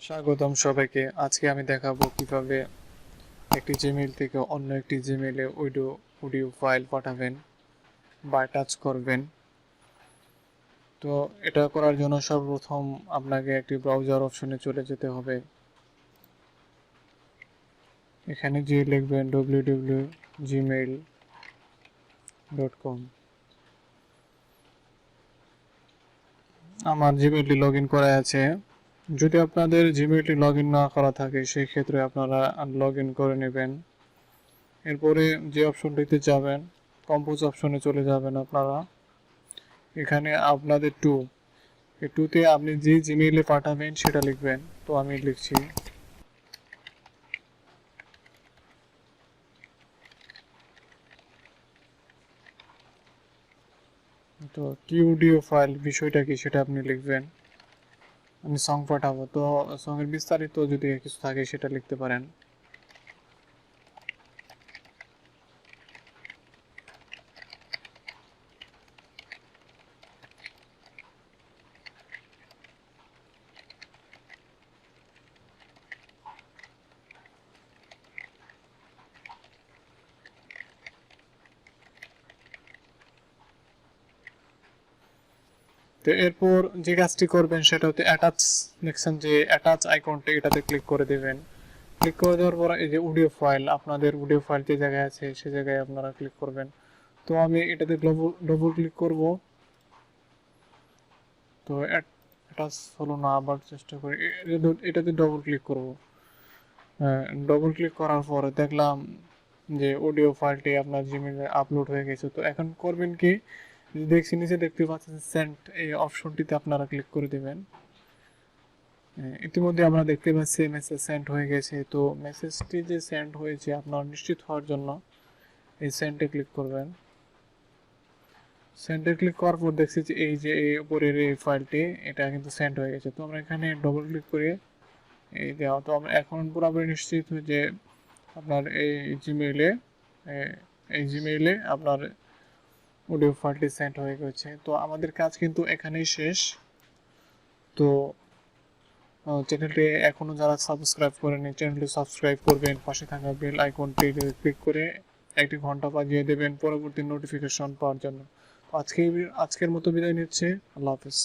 স্বাগতম সবাইকে। আজকে আমি দেখাবো কিভাবে একটি জিমেইল থেকে অন্য একটি জিমেইলে অডিও ফাইল পাঠাবেন বা টাচ করবেন। তো এটা করার জন্য সর্বপ্রথম আপনাকে একটি ব্রাউজার অপশনে চলে যেতে হবে। এখানে যে লিখবেন www.gmail.com। আমার জিমেইলটি লগ ইন করা আছে। যদি আপনাদের জিমেইলটি লগ ইন না করা থাকে সেই ক্ষেত্রে আপনারা লগ ইন করে নেবেন। এরপরে যে অপশনটিতে যাবেন, কম্পোজ অপশনে চলে যাবেন আপনারা। এখানে আপনাদের এই টুতে আপনি যে জিমেইলে পাঠাবেন সেটা লিখবেন। তো আমি লিখছি, তো কি অডিও ফাইল বিষয়টা কি সেটা আপনি লিখবেন। আমি সং পাঠাবো, তো সঙ্গের বিস্তারিত যদি কিছু থাকে সেটা লিখতে পারেন। তো এরপর যে কাজটি করবেন সেটা হচ্ছে অ্যাটাচ, দেখছেন যে অ্যাটাচ আইকনটি, এটাতে ক্লিক করে দেবেন। ক্লিক করে দেওয়ার পর এই যে অডিও ফাইল, আপনাদের অডিও ফাইল যে জায়গায় আছে সে জায়গায় আপনারা ক্লিক করবেন। তো আমি এটাতে ডবল ক্লিক করব। তো অ্যাটাচ হলো না, আবার চেষ্টা করি। এটাতে ডবল ক্লিক করব। ডবল ক্লিক করার পরে দেখলাম যে অডিও ফাইলটি আপনার জিমেইলে আপলোড হয়ে গেছে। তো এখন করবেন কি, দেখছি নিচে দেখতে পাচ্ছেন সেন্ড, এই অপশনটিতে আপনারা ক্লিক করে দেবেন। ইতিমধ্যে আমরা দেখতে পাচ্ছি মেসেজ সেন্ড হয়ে গেছে। তো মেসেজটি যে সেন্ড হয়েছে আপনার নিশ্চিত হওয়ার জন্য এই সেন্ডে ক্লিক করবেন। সেন্ডে ক্লিক করার পর দেখছি যে এই যে এই উপরের এই ফাইলটি এটা কিন্তু সেন্ড হয়ে গেছে। তো আমরা এখানে ডবল ক্লিক করে এই দেওয়া, তো আমরা এখন পুরোপুরি নিশ্চিত যে আপনার এই জিমেইলে আপনার অডিও ফাইলটি সেন্ড হয়ে গেছে। তো আমাদের কাজ কিন্তু এখানেই শেষ। তো চ্যানেলটি এখনো যারা সাবস্ক্রাইব করেনি চ্যানেলটি সাবস্ক্রাইব করবেন, পাশে থাকা বেল আইকনটি ক্লিক করে একটি ঘন্টা বাজিয়ে দেবেন পরবর্তী নোটিফিকেশন পাওয়ার জন্য। আজকের মতো বিদায় নিচ্ছে। আল্লাহ হাফেজ।